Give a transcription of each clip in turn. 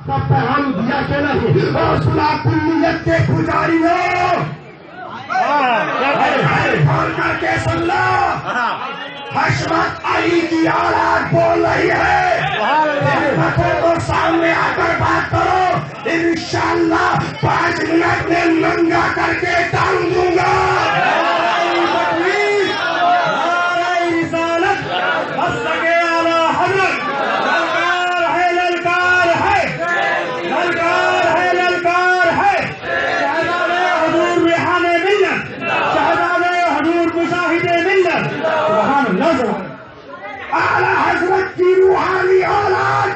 تب پیغام دیا کہ نہیں اور سنا کلیت کے پجاریوں کھول کر کے سن لو حشمت علی کی اولاد بول رہی ہے تو سامنے آ کر بات کرو انشاءاللہ 5 منٹ میں ننگا کر کے ٹانگ دوں گا اعلیٰ حضرت کی روحانی اولاد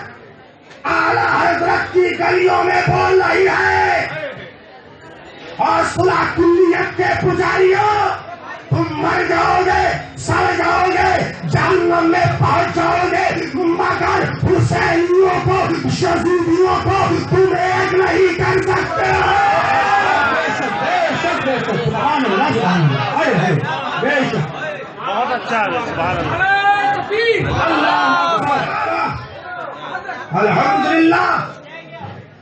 اعلیٰ حضرت کی گلیوں میں بول رہی ہے اور صلح کلیت کے پجاریوں تم مر جاؤ گے سڑ جاؤ گے جہنم میں پہنچ جاؤ گے مگر حسینیوں کو یزیدیوں کو تم ایک نہیں کر سکتے بہت اچھا ہے سبحان الحمدللہ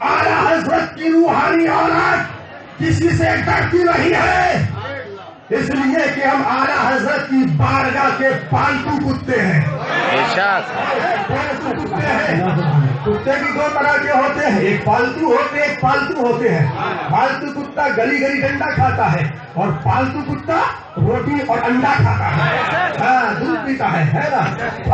اعلیٰ حضرت کی روحانی اولاد کسی سے ڈرتی نہیں ہے اس لیے کہ ہم اعلیٰ حضرت کی بارگاہ کے پالتو کتے ہیں کتے بھی 2 طرح کے ہوتے ہیں ایک پالتو ہوتے ہیں پالتو کتا گلی گلی ڈنڈا کھاتا ہے اور پالتو کتا روٹی اور انڈا کھاتا ہے دودھ پیتا ہے نا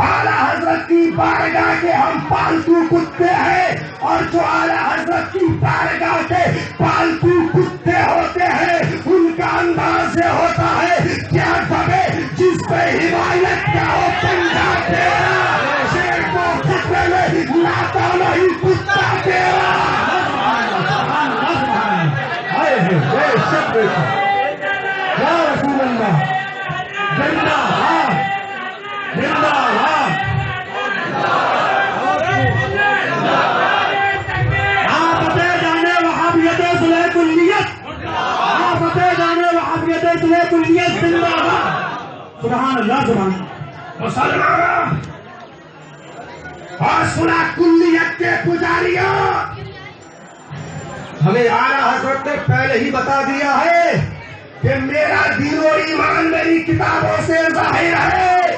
اعلیٰ حضرت کی بارگاہ کے ہم پالتو کتے ہیں اور جو اعلیٰ حضرت کی بارگاہ کے پالتو کتے ہوتے ہیں ان کا انداز یہ ہوتا ہے کیا دبے جس پہ ہدایت کا ہو پنجا تیرا شیر کو خطرے میں لاتا نہیں کتا تیرا یا رسول اللہ زندہ باد زندہ باد آفتے جانے وہابیت صلح کلیت آفتے جانے وہابیت صلح کلیت زندہ باد سبحان اللہ سبحان مسلمان اور صلح کلیت کے پجاریوں ہمیں اعلیٰ حضرت نے پہلے ہی بتا دیا ہے کہ میرا دین و ایمان میری کتابوں سے ظاہر ہے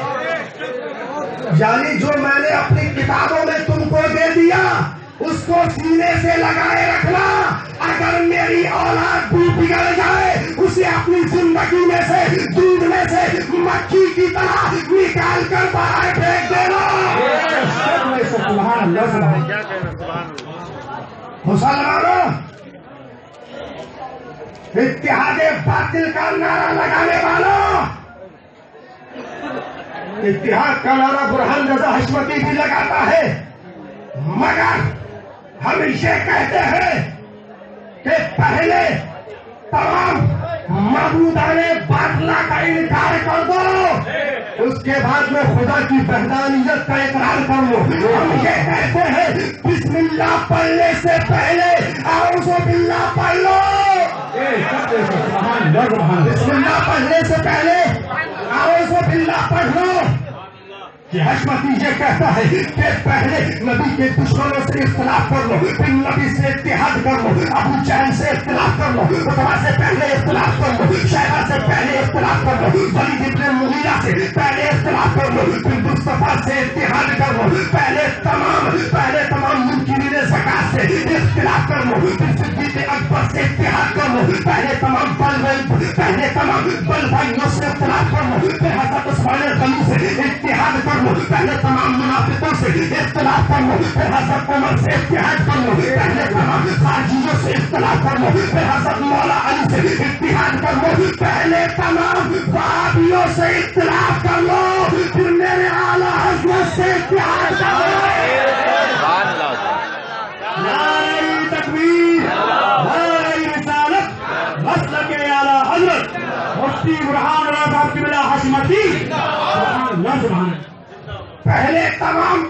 یعنی جو میں نے اپنی کتابوں میں تم کو دے دیا اس کو سینے سے لگائے رکھنا اگر میری اولاد بھی بگڑ جائے اسے اپنی زندگی میں سے دودھ میں سے مکھی کی طرح نکال کر باہر پھینک دینا مسلمانوں اتحاد باطل کا نعرہ لگانے والوں اتحاد کا نعرہ برہان رضا حشمتی بھی لگاتا ہے مگر ہم یہ کہتے ہیں کہ پہلے تمام معبودان باطلہ کا انکار کر دو اس کے بعد میں خدا کی وحدانیت کا اقرار کر لو ہم یہ کہتے ہیں بسم اللہ پڑھنے سے پہلے اعوذ باللہ پڑھ لو بسم اللہ پڑھنے سے پہلے اعوذ باللہ پڑھ لو کہ حشمتی یہ کہتا ہے کہ پہلے نبی کے دشمنوں سے اختلاف کر لو پھر نبی سے اتحاد کر لو ابو جہل سے اختلاف کر لو عتبہ سے پہلے اختلاف کر لو شیبہ سے پہلے اختلاف کر لو ولید بن مغیرہ سے پہلے اختلاف کر لو پھر مصطفیٰ سے اتحاد کر لو پہلے تمام منکرین زکات سے اختلاف کر لو پھر صدیق اکبر سے اتحاد کر لو پہلے تمام بل بھائیوں سے اختلاف کر لو پھر حضرت عثمان غنی سے اتحاد کر لو پہلے تمام منافقوں سے اختلاف کر لو پھر حضرت عمر سے اتحاد کر لو پہلے تمام خارجیوں سے اختلاف کر لو پھر حضرت مولا علی سے اتحاد کر لو پہلے تمام وہابیوں سے اختلاف کر لو پھر میرے اعلیٰ حضرت سے اتحاد کر لو نعرہ تکبیر نعرہ رسالت مسلک اعلیٰ حضرت مفتی برہان اللہ صاحب قبلہ حشمتی سبحان اللہ سبحان پہلے تمام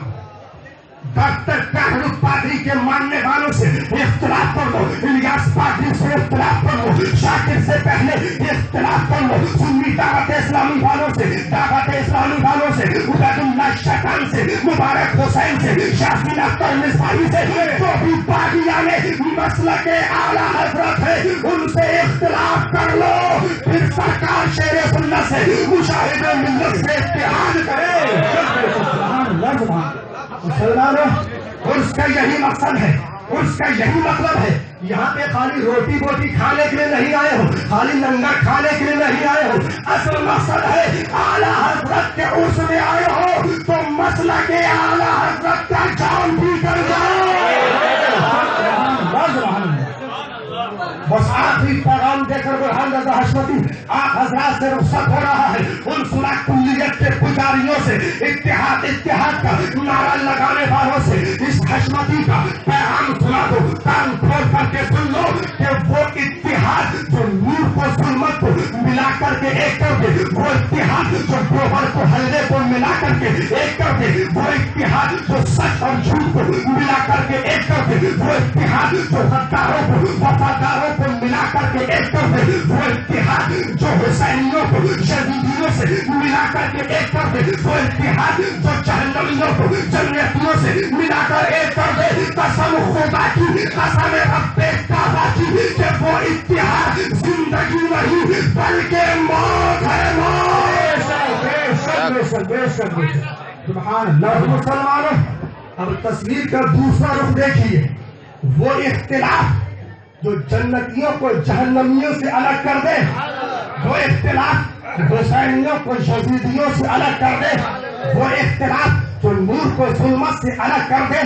ڈاکٹر کاہلو پادری کے ماننے والوں سے اختلاف کر لو الیاس پادری سے اختلاف کر لو شاکر سے پہلے اختلاف کر لو سنی دعوت اسلامی والوں سے دعوت اسلامی بھالو والوں سے، عبید اللہ شیطان سے، مبارک حسین سے، یاسین اختر مصباحی سے، جو بھی باغیان مسلک اعلیٰ حضرت ہے ان سے اختلاف کر لو، پھر سرکار شیر سنت سے مشاہد ملت سے اتحاد کرے۔ مسلمانوں، اس کا یہی مقصد ہے، اس کا یہی مطلب ہے۔ یہاں پہ خالی روٹی بوٹی کھانے کے لیے نہیں آئے ہو، خالی لنگر کھانے کے لیے نہیں آئے ہو، اصل مقصد ہے اعلیٰ حضرت کے عرس میں آئے ہو تو مسلک اعلیٰ حضرت کا جام بھی کر جاؤ۔ بس آخری پیغام دے کر برہان رضا حشمتی آپ حضرات سے رخصت ہو رہا ہے۔ ان صلح کلیت کے پجاریوں سے، اتحاد اتحاد کا نعرہ لگانے والوں سے اس حشمتی کا پیغام سنا دو، کان کھول کر کے سن لو کہ وہ اتحاد جو نور کو ظلمت کو ملا کر کے ایک کر دے، وہ اتحاد جو گوبر کو حلقے کو ملا کر کے ایک کر دے، وہ اتحاد جو سچ اور جھوٹ کو ملا کر کے ایک کر دے، وہ اتحاد جو غداروں کو وفاداروں کو ملا کر کے ایک کر دے، وہ اتحاد جو حسینیوں کو یزیدیوں سے ملا کر کے ایک کر دے، وہ اتحاد جو جہنمیوں کو جنتیوں سے ملا کر ایک کر دے۔ قسم خدا کی، قسم رب کعبہ کی کہ وہ اتحاد زندگی نہیں بلکہ موت ہے، موت۔ سبحان اللہ۔ مسلمانوں، اب تصویر کا دوسرا رخ دیکھیے، وہ اختلاف جو جنتیوں کو جہنمیوں سے الگ کر دے، وہ اختلاف حسینیوں کو یزیدیوں سے الگ کر دے، وہ اختلاف جو نور کو ظلمت سے الگ کر دے،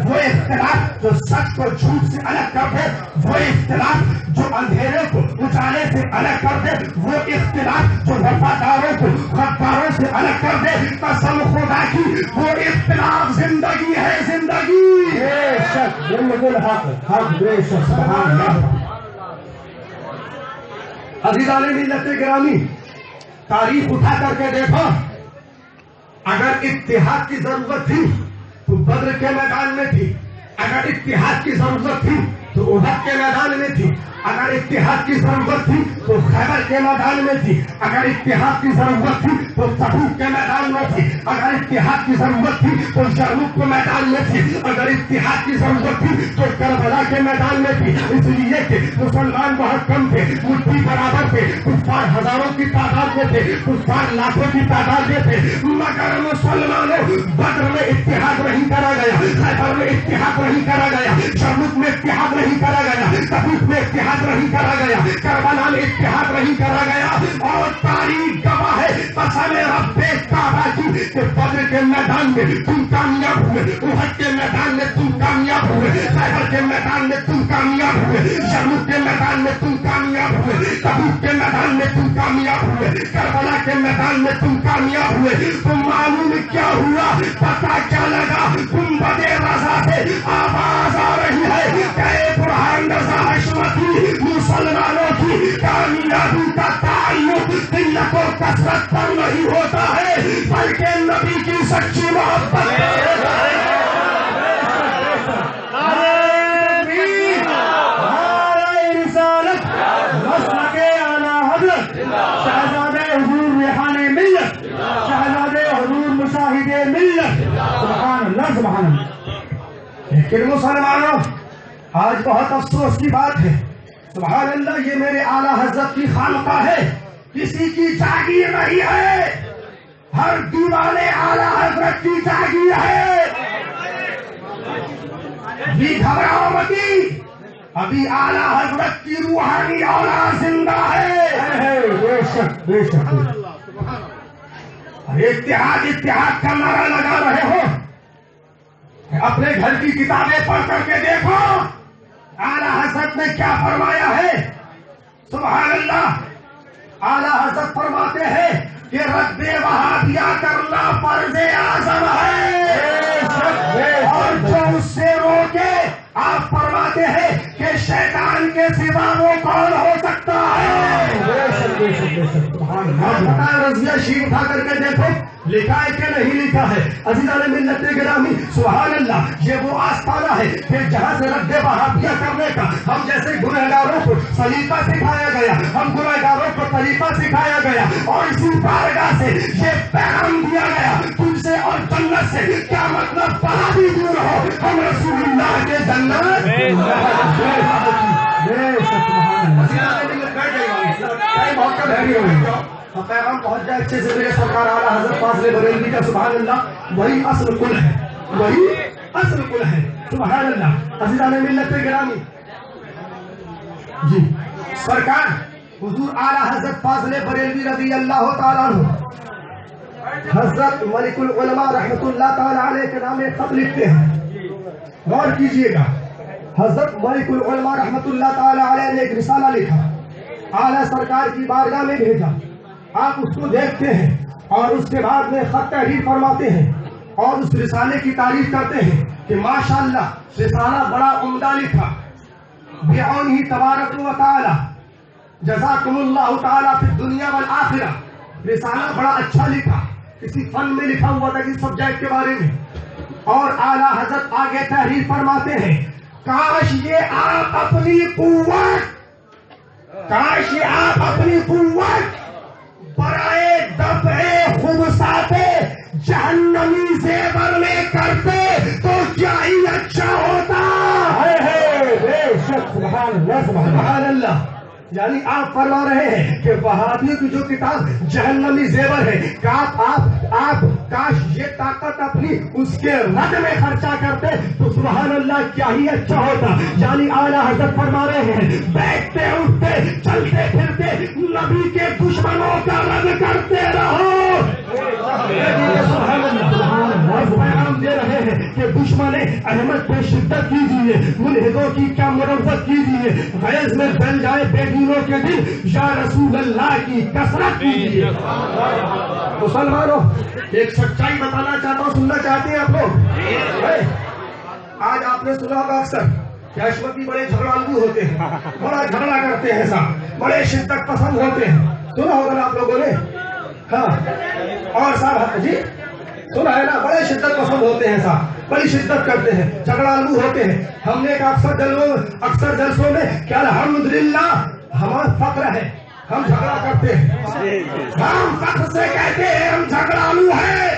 وہ اختلاف جو سچ کو جھوٹ سے الگ کر دے، وہ اختلاف جو اندھیرے کو اجالے سے الگ کر دے، وہ اختلاف جو وفاداروں کو غداروں سے الگ کر دے۔ قسم خدا کی، وہ اختلاف زندگی ہے، زندگی۔ بے شک بالکل حق، حق بے شک۔ سبحان اللہ۔ عزیزان ملت گرامی، تاریخ اٹھا کر کے دیکھو، اگر اتحاد کی ضرورت تھی تو بدر کے میدان میں تھی، اگر اتحاد کی ضرورت تھی تو احد کے میدان میں تھی، اگر اتحاد کی ضرورت تھی تو خیبر کے میدان میں تھی، اگر اتحاد کی ضرورت تھی تو تبوک کے میدان میں تھی، اگر اتحاد کی ضرورت تھی تو یرموک کے میدان میں تھی، اگر اتحاد کی ضرورت تھی تو کربلا کے میدان میں تھی۔ اس لیے کہ مسلمان بہت کم تھے، مٹھی برابر تھے، کفار ہزاروں کی تعداد میں تھے، کفار لاکھوں کی تعداد میں تھے، مگر مسلمانوں بدر میں اتحاد نہیں کرا گیا، خیبر میں اتحاد نہیں کرا گیا، یرموک میں اتحاد نہیں کرا گیا، تبوک میں اتحاد نہیں کرا گیا، کربلا میں اتحاد نہیں کرا گیا۔ اور تاریخ گواہ ہے، قسم رب کعبہ کی کہ بدر کے میدان میں تم کامیاب ہوئے، احد کے میدان میں تم کامیاب ہوئے، خیبر کے میدان میں تم کامیاب ہوئے، یرموک کے میدان میں تم کامیاب ہوئے، تبوک کے میدان میں تم کامیاب ہوئے، کربلا کے میدان میں تم کامیاب ہوئے۔ تو معلوم کیا ہوا، پتہ کیا لگا، گنبد رضا سے آواز آ رہی ہے کہ برہان رضا حشمتی، مسلمانوں کی کامیابی کا تعلق قلت و کثرت پر نہیں ہوتا ہے بلکہ نبی کی سچی محبت رسالت، مسلک اعلیٰ حضرت شہزادے حضور ریحان ملت، شہزادے حضور مشاہد ملت۔ سبحان اللہ، سبحان اللہ۔ لیکن مسلمانوں، آج بہت افسوس کی بات ہے، سبحان اللہ، یہ میرے اعلیٰ حضرت کی خانقاہ ہے، کسی کی جاگیر نہیں ہے، ہر دیوانے اعلیٰ حضرت کی جاگیر ہے۔ بھی گھبراؤ متی، ابھی اعلیٰ حضرت کی روحانی اولاد زندہ ہے۔ بے شک، بے شک۔ اتحاد اتحاد کا نعرہ لگا رہے ہو، اپنے گھر کی کتابیں پڑھ کر کے دیکھو اعلیٰ حضرت نے کیا فرمایا ہے۔ سبحان اللہ، اعلیٰ حضرت فرماتے ہیں کہ رد وہابیہ کرنا فرض اعظم ہے، اور جو اس سے روکے، آپ فرماتے ہیں کہ شیطان کے سوا وہ کون ہو سکتا ہے۔ رضیہ شیف اٹھا کر کے دیکھو لکھا ہے کہ نہیں لکھا ہے. عزیزان ملت گرامی سبحان اللہ, یہ وہ آستانہ ہے کہ جہاں سے رد وہابیہ کرنے کا ہم جیسے گنہگاروں کو سلیقہ سکھایا گیا, ہم گنہگاروں کو طریقہ سکھایا گیا, اور اسی بارگاہ سے یہ پیغام دیا گیا تم سے اور جنت سے کیا مطلب وہابی دور ہو, ہم رسول اللہ کے جنت. پیغام پہنچ جائے اچھے سے میرے سرکار اعلیٰ حضرت فاضل بریلوی کا سبحان اللہ وہی اصل کل ہے, وہی اصل کل ہے سبحان اللہ. عزیزان ملت گرامی جی سرکار حضور اعلیٰ حضرت فاضل بریلوی رضی اللہ تعالیٰ عنہ حضرت ملک العلماء رحمت اللہ تعالیٰ علیہ کے نام ایک خط لکھتے ہیں, غور کیجئے گا. حضرت ملک العلماء رحمت اللہ تعالیٰ علیہ نے ایک رسالہ لکھا, اعلیٰ سرکار کی بارگاہ میں بھیجا. آپ اس کو دیکھتے ہیں اور اس کے بعد میں خط تحریر فرماتے ہیں اور اس رسالے کی تعریف کرتے ہیں کہ ماشاءاللہ رسالہ بڑا عمدہ لکھا, بعونہ تبارک و تعالی جزاکم اللہ تعالی فی الدنیا والآخرہ. رسالہ بڑا اچھا لکھا, کسی فن میں لکھا ہوا تھا کسی سبجیکٹ کے بارے میں. اور اعلیٰ حضرت آگے تحریر فرماتے ہیں کاش یہ آپ اپنی قوت برائے دفع خبثات جہنمی زیور میں کرتے تو کیا ہی اچھا ہوتا ہے. بے شک سبحان اللہ سبحان اللہ. یعنی آپ فرما رہے ہیں کہ وہابیوں کی جو کتاب جہنمی زیور ہے آپ کاش یہ طاقت اپنی اس کے رد میں خرچہ کرتے تو سبحان اللہ کیا ہی اچھا ہوتا. یعنی اعلیٰ حضرت فرما رہے ہیں بیٹھتے اٹھتے چلتے پھرتے نبی کے دشمنوں کا رد کرتے رہو. پیغام دے رہے ہیں کہ دشمن احمد پہ شدت کیجیے, ملحدوں کی کیا مرمت کیجیے, غیظ میں بل جائے بے دینوں کے دل, یا رسول اللہ کی کثرت کیجیے. مسلمانوں ایک سچائی بتانا چاہتا ہوں, سننا چاہتے ہیں آپ لوگ. آج آپ نے سنا ہوگا اکثر کہ حشمتی بڑے جھگڑالو ہوتے ہیں, بڑا جھگڑا کرتے ہیں صاحب, بڑے شدت پسند ہوتے ہیں. سنا ہوگا نا آپ لوگوں نے؟ ہاں. اور صاحب جی سنا ہے نا, بڑے شدت پسند ہوتے ہیں صاحب, بڑی شدت کرتے ہیں, جھگڑالو ہوتے ہیں. ہم نے اکثر جلسوں میں کہ الحمدللہ ہمارا فخر ہے ہم جھگڑا کرتے ہیں, ہم فخر سے کہتے ہیں ہم جھگڑالو ہیں,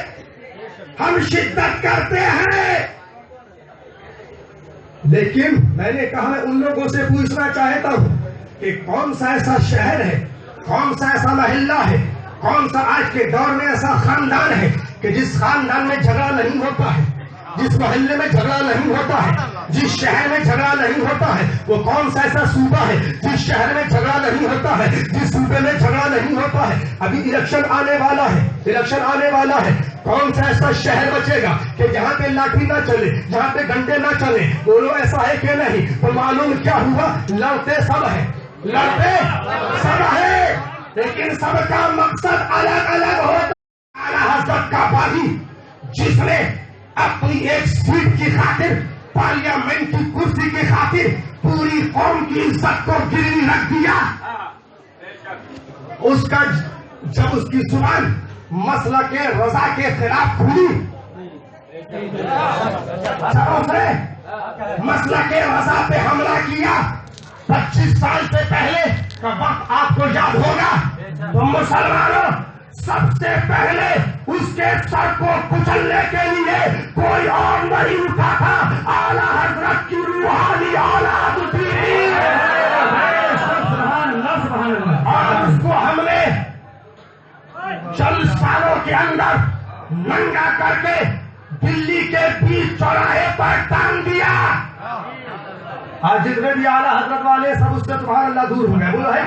ہم شدت کرتے ہیں. لیکن میں نے کہا میں ان لوگوں سے پوچھنا چاہتا ہوں کہ کون سا ایسا شہر ہے, کون سا ایسا محلہ ہے, کون سا آج کے دور میں ایسا خاندان ہے کہ جس خاندان میں جھگڑا نہیں ہوتا ہے, جس محلے میں جھگڑا نہیں ہوتا ہے, جس شہر میں جھگڑا نہیں ہوتا ہے. وہ کون سا ایسا صوبہ ہے جس شہر میں جھگڑا نہیں ہوتا ہے, جس صوبے میں جھگڑا نہیں ہوتا ہے. ابھی الیکشن آنے والا ہے, الیکشن آنے والا ہے. کون سا ایسا شہر بچے گا کہ جہاں پہ لاٹھی نہ چلے, جہاں پہ گھنٹے نہ چلے. بولو ایسا ہے کہ نہیں؟ تو معلوم کیا ہوا, لڑتے سب ہے, لڑتے سب ہے, لیکن سب کا مقصد الگ الگ ہوتا. اعلیٰ حضرت کا باغی جس نے اپنی ایک سیٹ کی خاطر, پارلیمنٹ کی کرسی کی خاطر پوری قوم کی عزت کو گروی رکھ دیا, اس کا جب اس کی زبان مسئلہ کے رضا کے خلاف کھلی, جب اس نے مسئلہ کے رضا پہ حملہ کیا 25 سال سے پہلے کا وقت آپ کو یاد ہوگا, تو مسلمانوں سب سے پہلے اس کے سر کو کچلنے کے لیے کوئی اور نہیں اٹھا تھا, اعلیٰ حضرت کی روحانی اولاد تھی. اور اس کو ہم نے چند سالوں کے اندر ننگا کر کے دلی کے بیچ چوراہے پر ٹانگ دیا. آج جتنے بھی اعلیٰ حضرت والے سب اس سے سبحان اللہ دور ہو گئے. بولو ہے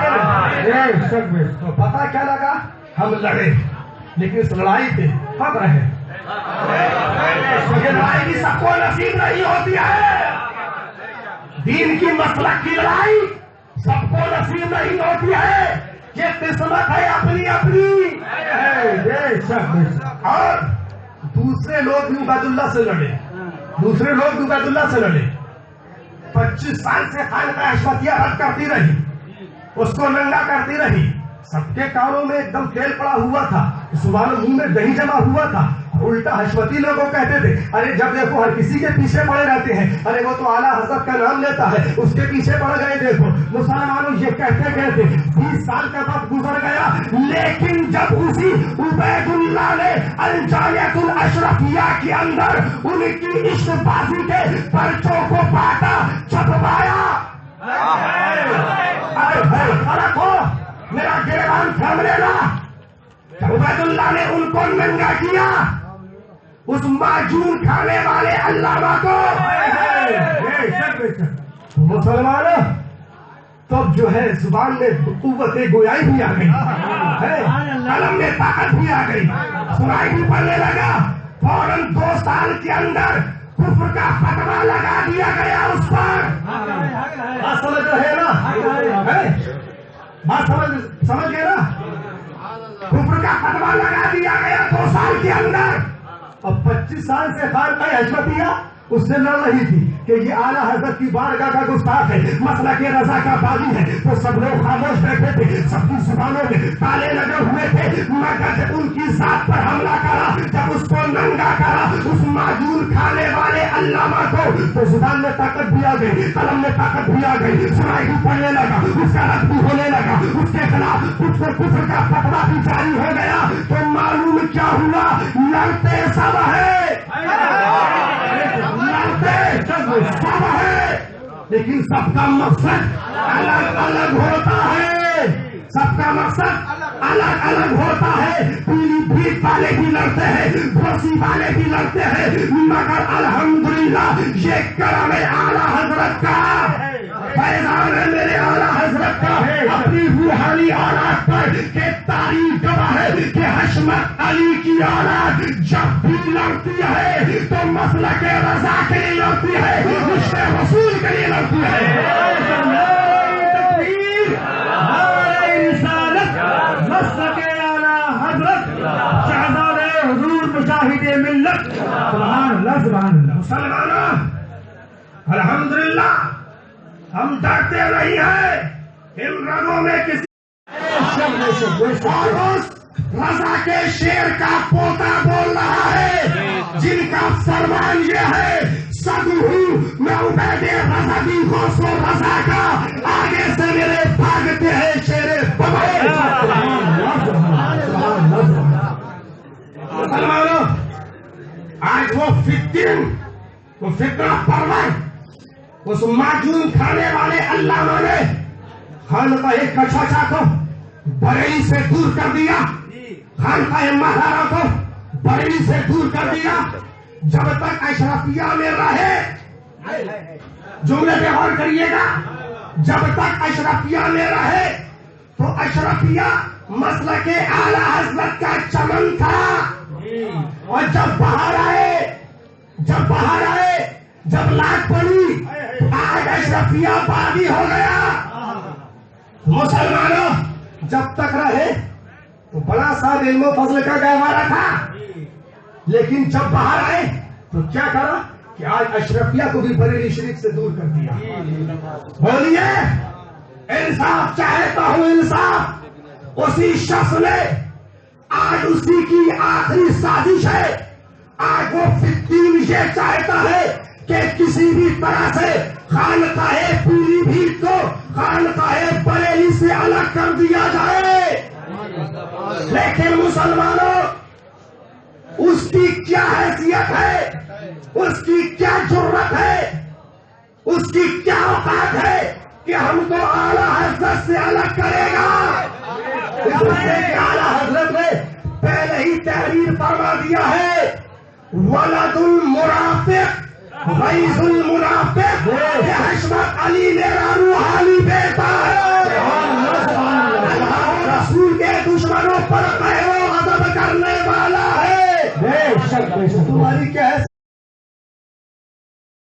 تو پتا کیا لگا, ہم لڑے لیکن اس لڑائی پہ حق رہے. یہ لڑائی بھی سب کو نصیب نہیں ہوتی ہے, دین کی مسلک کی لڑائی سب کو نصیب نہیں ہوتی ہے, یہ قسمت ہے اپنی اپنی. اور دوسرے لوگ بھی عبید اللہ سے لڑے, دوسرے لوگ بھی عبید اللہ سے لڑے. 25 سال سے خانقاہ حشمتیہ رد کرتی رہی, اس کو ننگا کرتی رہی, سب کے کانوں میں ایک دم تیل پڑا ہوا تھا، زبان منہ میں دہی جمع ہوا تھا. الٹا حشمتی لوگوں کہتے تھے ارے جب دیکھو ہر کسی کے پیچھے پڑے رہتے ہیں، ارے وہ تو اعلیٰ حضرت کا نام لیتا ہے اس کے پیچھے پڑ گئے. دیکھو مسلمانوں یہ کہتے کہتے 20 سال کا وقت گزر گیا، لیکن جب اسی عبید اللہ نے الجامعۃ الاشرفیہ کے اندر ان کی عشق بازی کے پرچوں کو بانٹا، چھپوایا، فرق ہو میرا گریبان تھام لینا. عبید اللہ نے ان کو ننگا کیا، اس معجون کھانے والے علامہ کو. مسلمانوں تب جو ہے زبان میں قوت گویائی بھی آ گئی، قلم میں طاقت بھی آ گئی، سنائی بھی پڑنے لگا. فوراً 2 سال کے اندر کفر کا فتویٰ لگا دیا گیا اس پر. بات سمجھ رہے نا؟ بات سمجھ گئے نا؟ کفر کا فتویٰ لگا دیا گیا 2 سال کے اندر. اب 25 سال سے خانقاہ حشمتیہ اس سے لڑ رہی تھی کہ یہ اعلیٰ حضرت کی بارگاہ کا گستاخ ہے، مسلک رضا کا باغی ہے. تو سب لوگ خاموش بیٹھے تھے، سب کی زبانوں میں تالے لگے ہوئے تھے، مگر جب ان کی ذات پر حملہ کرا، جب اس کو ننگا کرا اس معجون کھانے والے علامہ کو، تو زبان میں طاقت بھی آ گئی، قلم میں طاقت بھی آ گئی، سنائی بھی پڑنے لگا، اس کا رد بھی ہونے لگا، اس کے خلاف کفر کا فتویٰ بھی جاری ہو گیا. تو معلوم کیا ہوا؟ لڑتے سب ہے، سب ہے، لیکن سب کا مقصد الگ الگ ہوتا ہے. سب کا مقصد الگ الگ ہوتا ہے. پیلی بھیک والے بھی لڑتے ہیں، گھوسی والے بھی لڑتے ہیں، مگر الحمدللہ یہ کرم اعلیٰ حضرت کا فیضان ہے، میرے اعلیٰ حضرت کا اپنی روحانی اولاد پر کہ تاریخ گواہ ہے کہ حشمت علی کی اولاد جب بھی لڑتی ہے تو مسلک رضا کے لیے لڑتی ہے، عشق رسول کے لیے لڑتی ہے. مسلک اعلیٰ حضرت شہزاد حضور مجاہد ملت. سبحان اللہ سبحان اللہ. مسلمانوں الحمدللہ ہم ڈرتے نہیں ہیں، ان رگوں میں کسی رضا کے شیر کا پوتا بول رہا ہے، جن کا فرمان یہ ہے سب ہوں میں عبید رضوی غوث و رضا کا، آگے سے میرے بھاگتے ہیں شیر ببے. مسلمانوں آج وہ فتن، وہ فتنہ پرور، اس معجون کھانے والے علامہ نے خانقاہ کچھاچا کو بریلی سے دور کر دیا، خانقاہ مہارا کو بریلی سے دور کر دیا. جب تک اشرفیہ میں رہے، جملے پہ غور کریے گا، جب تک اشرفیہ میں رہے تو اشرفیہ مسلک اعلیٰ حضرت کا چمن تھا. اور جب باہر آئے، جب لاٹ پڑی، آج اشرفیہ باغی ہو گیا. مسلمانوں جب تک رہے تو بڑا سا علم و فضل کا گہوارہ تھا، لیکن جب باہر آئے تو کیا کرا کہ آج اشرفیہ کو بھی بریلی شریف سے دور کر دیا. بولیے انصاف چاہتا ہوں، انصاف. اسی شخص نے آج اسی کی آخری سازش ہے. آج وہ فتین یہ چاہتا ہے کہ کسی بھی طرح سے خانقاہ پیلی بھیت کو خانقاہ بریلی سے الگ کر دیا جائے. لیکن مسلمانوں اس کی کیا حیثیت ہے، اس کی کیا جرت ہے، اس کی کیا اوقات ہے کہ ہم کو اعلیٰ حضرت سے الگ کرے گا. اعلیٰ حضرت نے پہلے ہی تحریر فرما دیا ہے، ولد المرافق غیظ المنافق، کہ حشمت علی میرا روحانی بیٹا ہے، رسول کے دشمنوں پر قہر و غضب کرنے والا ہے. تمہاری کیا ہے